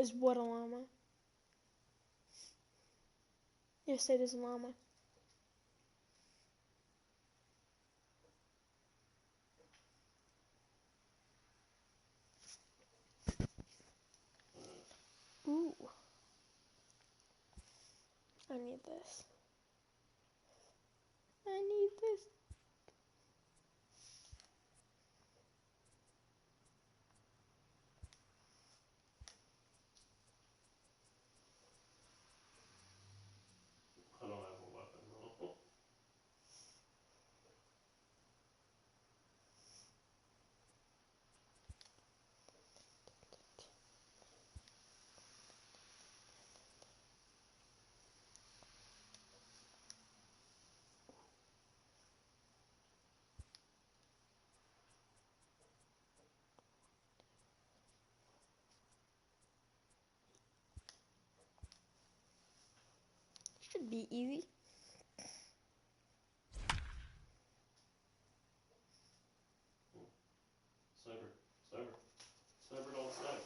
Is what a llama? Yes, it is a llama. Ooh. I need this. I need this. I don't have a weapon, no. Should be easy. Sniper, sniper, sniper, don't snipe.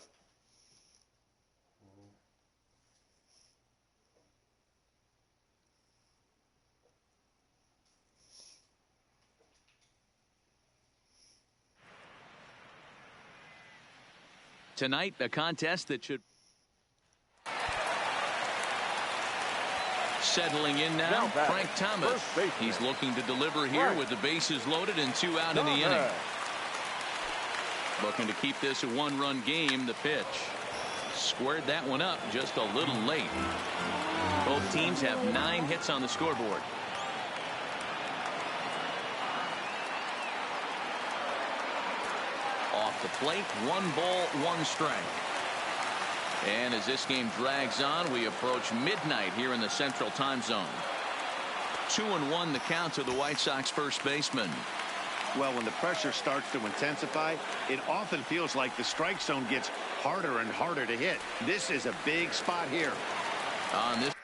Tonight, a contest that should... Settling in now, Frank Thomas. He's looking to deliver here with the bases loaded and 2 out in the inning. Looking to keep this a one-run game. The pitch. Squared that one up just a little late. Both teams have 9 hits on the scoreboard. Off the plate, 1 ball, 1 strike. And as this game drags on, we approach midnight here in the Central Time Zone. 2-1 the count to the White Sox first baseman. Well, when the pressure starts to intensify, it often feels like the strike zone gets harder and harder to hit. This is a big spot here. This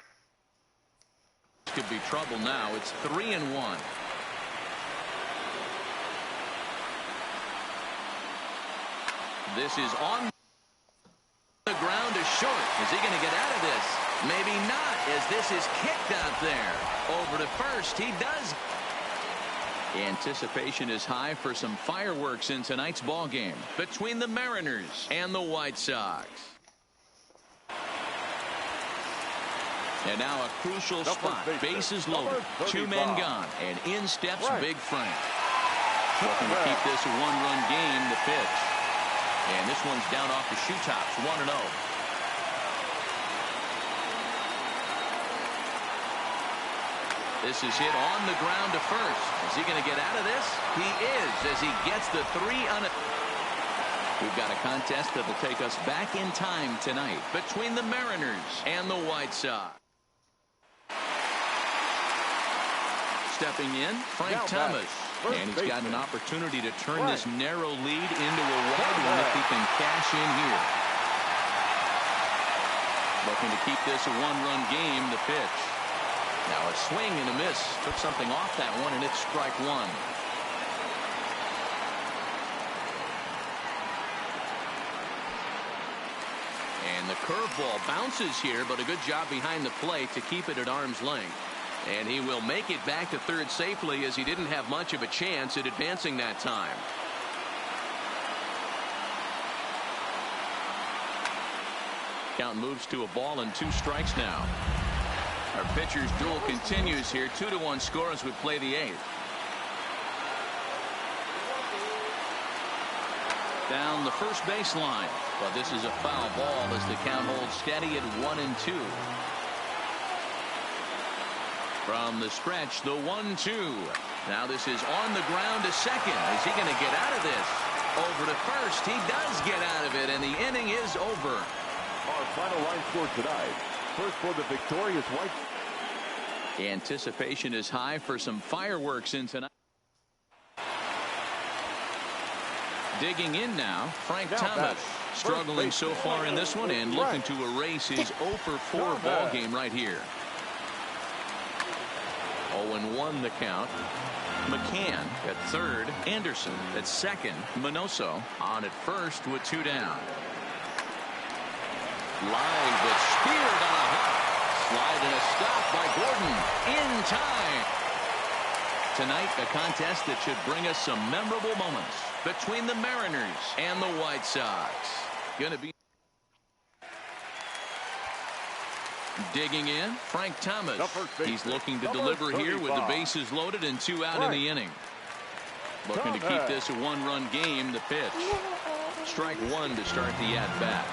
could be trouble now. It's 3-1. This is on the ground to short. Is he going to get out of this? Maybe not, as this is kicked out there. Over to first. He does. Anticipation is high for some fireworks in tonight's ball game between the Mariners and the White Sox. And now a crucial spot. Bases loaded. 2 men gone. And in steps Big Frank. Looking to keep this a one-run game. The pitch. And this one's down off the shoe tops. 1-0. This is hit on the ground to first. Is he going to get out of this? He is, as he gets the 3 on it. We've got a contest that will take us back in time tonight between the Mariners and the White Sox. Stepping in, Frank Thomas. And he's got an opportunity to turn this narrow lead into a wide one if he can cash in here. Looking to keep this a one-run game. The pitch. Now a swing and a miss. Took something off that one, and it's strike 1. And the curveball bounces here, but a good job behind the plate to keep it at arm's length. And he will make it back to third safely, as he didn't have much of a chance at advancing that time. Count moves to a ball and 2 strikes now. Our pitcher's duel continues here. 2-1 score as we play the 8th. Down the first baseline. But this is a foul ball as the count holds steady at 1-2. From the stretch, the 1-2. Now this is on the ground to second. Is he going to get out of this? Over to first. He does get out of it, and the inning is over. Our final line score tonight. First for the victorious White. Anticipation is high for some fireworks in tonight. Digging in now, Frank Thomas. Struggling so far in this one and looking to erase his 0-for-4 ball game right here. 0-1 the count. McCann at third. Anderson at second. Minoso on at first with 2 down. Line, but speared on a hop. Slide and a stop by Gordon. In time. Tonight, a contest that should bring us some memorable moments between the Mariners and the White Sox. Gonna be digging in, Frank Thomas. He's looking to deliver here with the bases loaded and 2 out in the inning. Looking to keep this a 1-run game. The pitch. Strike 1 to start the at-bat.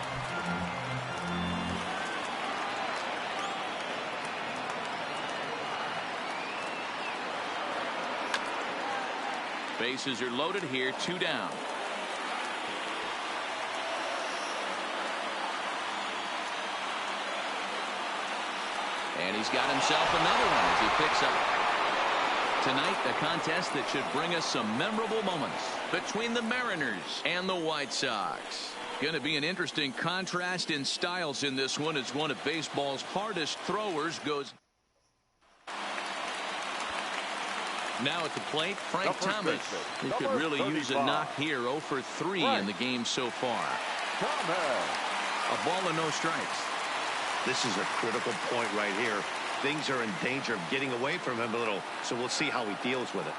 Bases are loaded here, 2 down. And he's got himself another one as he picks up. Tonight, a contest that should bring us some memorable moments between the Mariners and the White Sox. Going to be an interesting contrast in styles in this one as one of baseball's hardest throwers goes. Now at the plate, Frank Thomas. He could really use a knock here. 0 for 3 in the game so far. A ball and no strikes. This is a critical point right here. Things are in danger of getting away from him a little, so we'll see how he deals with it.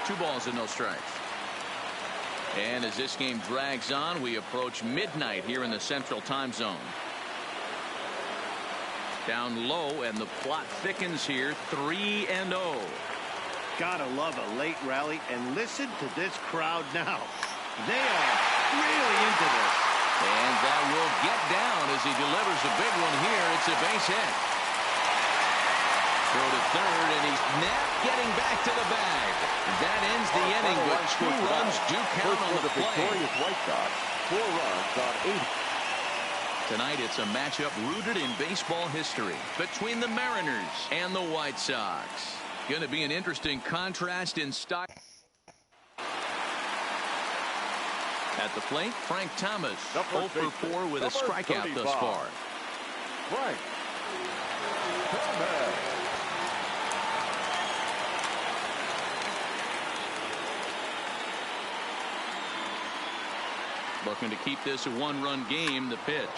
2 balls and no strikes. And as this game drags on, we approach midnight here in the Central Time Zone. Down low, and the plot thickens here, 3-0. Gotta love a late rally, and listen to this crowd now. They are really into this. And that will get down as he delivers a big one here. It's a base hit. Throw to third, and he's not getting back to the bag. That ends the inning, but 2 runs do count on the play. White Sox, 4 runs on 8. Tonight, it's a matchup rooted in baseball history between the Mariners and the White Sox. Going to be an interesting contrast in style. At the plate, Frank Thomas, 0 for 4 with a strikeout thus far. Frank Thomas. Looking to keep this a 1-run game. The pitch.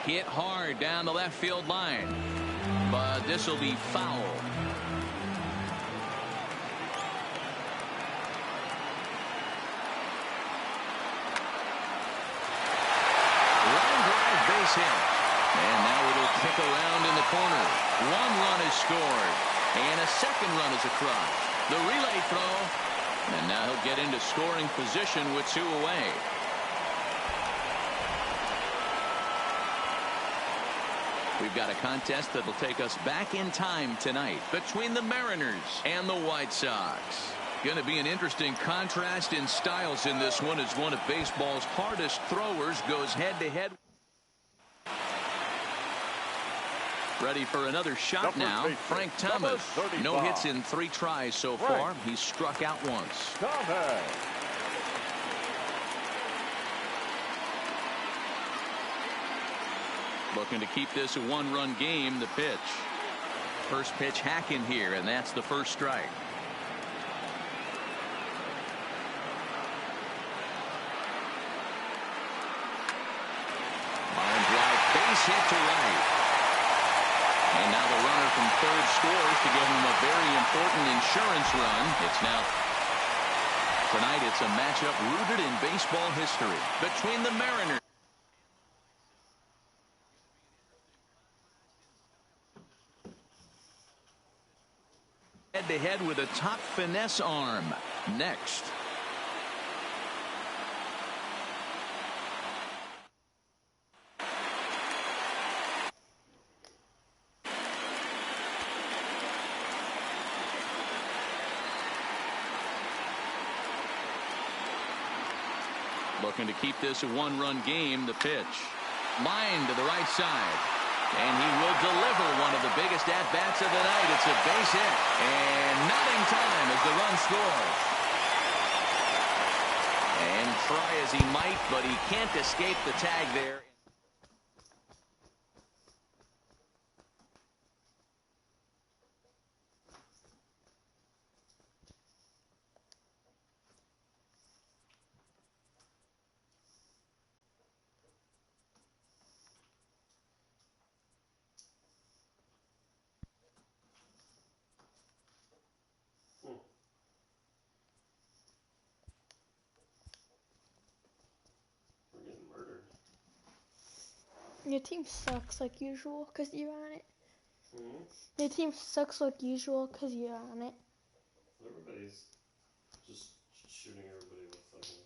Hit hard down the left field line. But this will be foul. Line drive, base hit. And now it'll kick around in the corner. 1 run is scored. And a 2nd run is across. The relay throw. And now he'll get into scoring position with 2 away. We've got a contest that'll take us back in time tonight between the Mariners and the White Sox. Going to be an interesting contrast in styles in this one as one of baseball's hardest throwers goes head-to-head. Ready for another shot now. Frank Thomas. No hits in 3 tries so far. He's struck out once. Looking to keep this a 1-run game. The pitch. First pitch hacking here, and that's the first strike. Line drive, base hit to right. And now the runner from third scores to give him a very important insurance run. It's now. Tonight it's a matchup rooted in baseball history between the Mariners. Head-to-head with a top finesse arm. Next. Looking to keep this a 1-run game. The pitch. Line to the right side. And he will deliver one of the biggest at-bats of the night. It's a base hit. And not in time as the run scores. And try as he might, but he can't escape the tag there. Your team sucks like usual because you're on it. Hmm? Your team sucks like usual because you're on it. Everybody's just shooting everybody with fucking.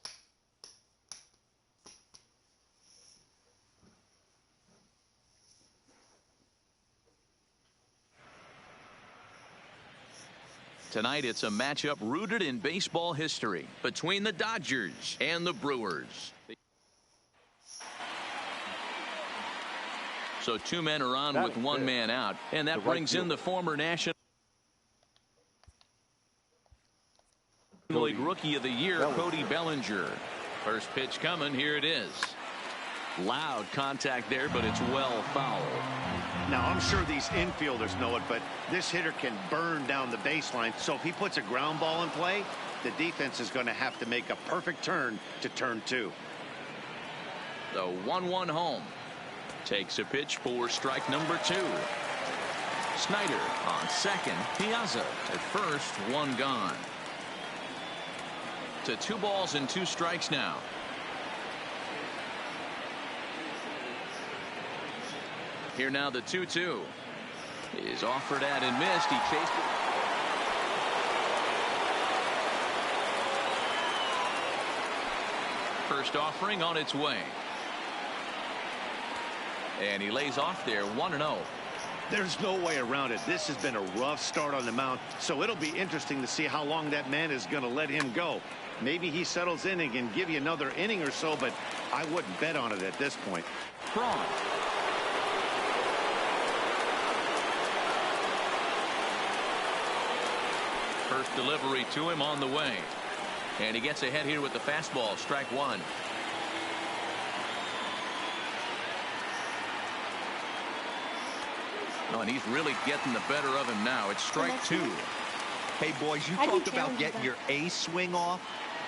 Tonight, it's a matchup rooted in baseball history between the Dodgers and the Brewers. So 2 men are on with 1 man out, and that brings in the former National League Rookie of the Year, Cody Bellinger. First pitch coming. Here it is. Loud contact there, but it's well fouled. Now, I'm sure these infielders know it, but this hitter can burn down the baseline. So if he puts a ground ball in play, the defense is going to have to make a perfect turn to turn 2. The 1-1 home. Takes a pitch for strike number 2. Snyder on second. Piazza at first. 1 gone. To 2 balls and 2 strikes now. Here now the 2-2 is offered at and missed. He chased it. First offering on its way. And he lays off there 1-0. There's no way around it. This has been a rough start on the mound, so it'll be interesting to see how long that man is going to let him go. Maybe he settles in and can give you another inning or so, but I wouldn't bet on it at this point. Braun. First delivery to him on the way. And he gets ahead here with the fastball. Strike 1. Oh, and he's really getting the better of him now. It's strike 2. Hey, boys, you talked about getting your A swing off.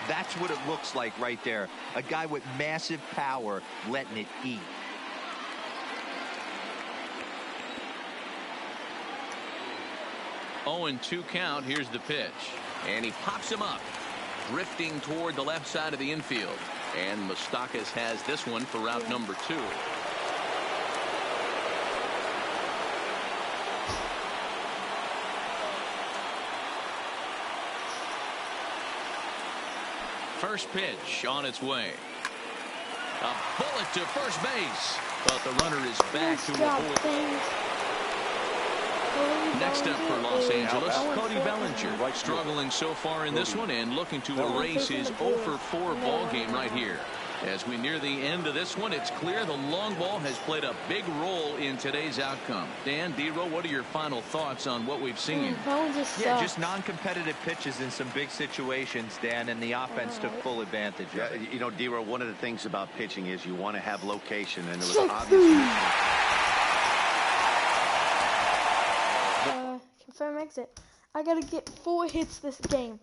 That's what it looks like right there. A guy with massive power letting it eat. Oh, and 2 count. Here's the pitch. And he pops him up, drifting toward the left side of the infield. And Moustakas has this one for route number 2. First pitch on its way. A bullet to first base. But the runner is back to a fourth. Next up for Los Angeles, Cody Bellinger. Struggling so far in this one and looking to erase his 0-for-4 ball game right here. As we near the end of this one, it's clear the long ball has played a big role in today's outcome. Dan, D-Row, what are your final thoughts on what we've seen? Yeah, just non-competitive pitches in some big situations, Dan, and the offense took full advantage of it. You know, D-Row, one of the things about pitching is you want to have location, and there was obviously... Confirm exit. I gotta get 4 hits this game.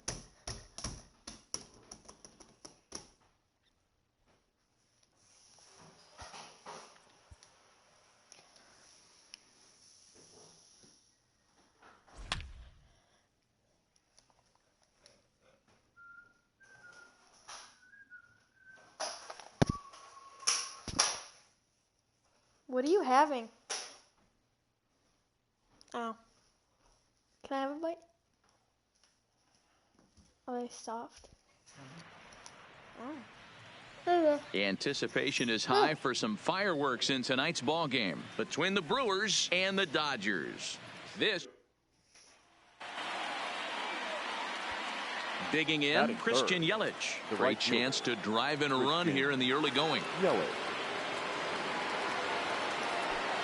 What are you having? Oh. Can I have a bite? Are they soft? Oh. Anticipation is high for some fireworks in tonight's ball game between the Brewers and the Dodgers. This digging in, Christian Yelich. Great chance to drive in a run here in the early going.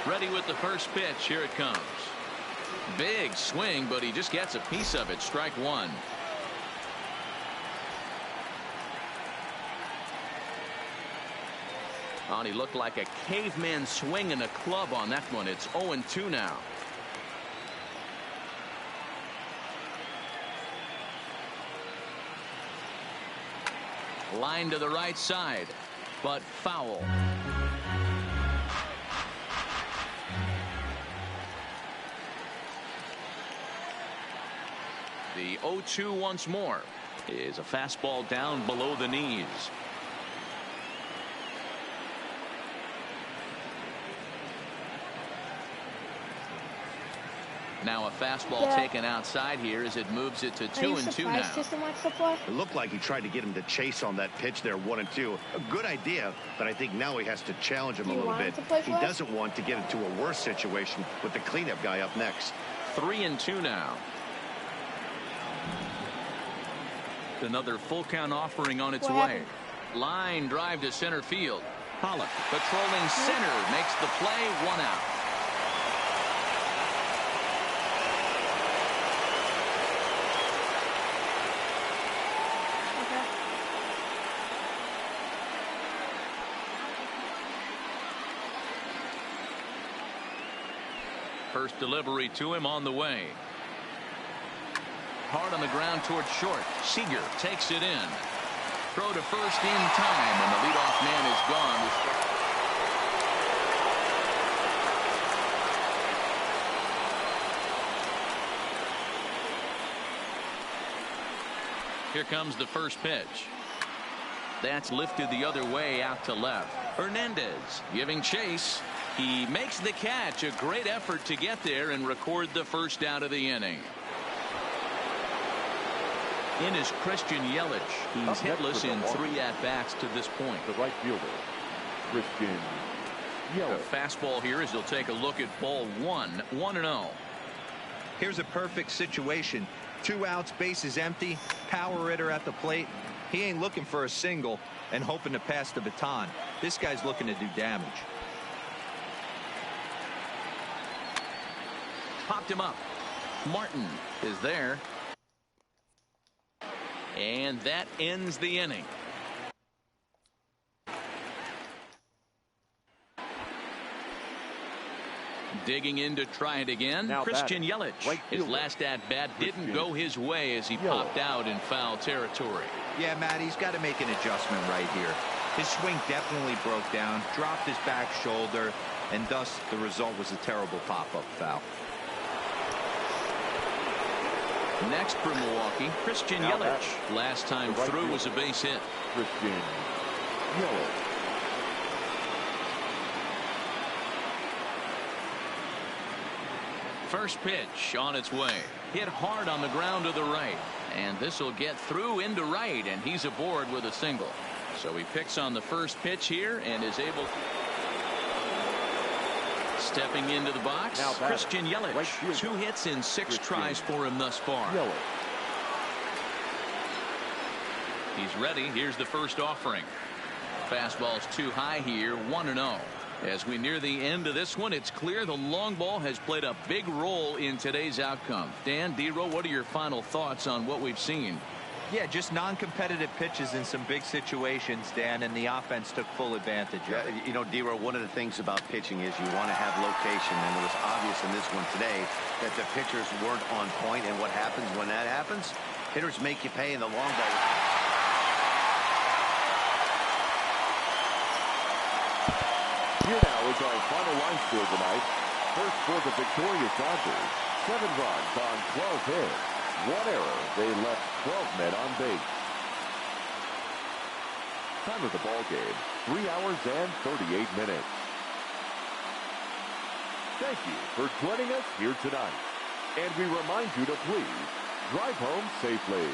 Ready with the first pitch. Here it comes. Big swing, but he just gets a piece of it. Strike 1. Oh, he looked like a caveman swinging a club on that one. It's 0-2 now. Line to the right side, but foul. The 0-2 once more is a fastball down below the knees. Now a fastball taken outside here as it moves it to 2-2 now. Tristan wants to play? It looked like he tried to get him to chase on that pitch there, 1-2. A good idea, but I think now he has to challenge him a little bit. He doesn't want to get into a worse situation with the cleanup guy up next. 3-2 now. Another full count offering on its way. Line drive to center field. Pollock patrolling center makes the play, 1 out. First delivery to him on the way. Hard on the ground towards short. Seager takes it in. Throw to first in time, and the leadoff man is gone. Here comes the first pitch. That's lifted the other way out to left. Hernandez giving chase. He makes the catch. A great effort to get there and record the first out of the inning. In is Christian Yelich. He's hitless in 3 at-bats to this point. The right fielder, Christian Yelich. A fastball here as he'll take a look at ball 1, 1-0. Here's a perfect situation. 2 outs, bases empty, power hitter at the plate. He ain't looking for a single and hoping to pass the baton. This guy's looking to do damage. Popped him up. Martin is there. And that ends the inning. Digging in to try it again. Now Christian Yelich. Right his last at-bat didn't go his way as he popped out in foul territory. Yeah, Matt, he's got to make an adjustment right here. His swing definitely broke down, dropped his back shoulder, and thus the result was a terrible pop-up foul. Next for Milwaukee, Christian Yelich. Last time through was a base hit. Christian Yelich. First pitch on its way. Hit hard on the ground to the right. And this will get through into right, and he's aboard with a single. So he picks on the first pitch here and is able to. Stepping into the box, Christian Yelich. Right 2 hits in 6 tries for him thus far. Yelich. He's ready. Here's the first offering. Fastball's too high here, 1-0. As we near the end of this one, it's clear the long ball has played a big role in today's outcome. Dan, D-Row, what are your final thoughts on what we've seen? Yeah, just non-competitive pitches in some big situations, Dan, and the offense took full advantage of it. You know, D-Row, one of the things about pitching is you want to have location, and it was obvious in this one today that the pitchers weren't on point, and what happens when that happens? Hitters make you pay in the long ball. Here now is our final line score tonight. First for the victorious Dodgers, 7 runs on 12 hits. 1 error. They left 12 men on base. Time of the ball game, 3 hours and 38 minutes. Thank you for joining us here tonight. And we remind you to please drive home safely.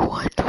What?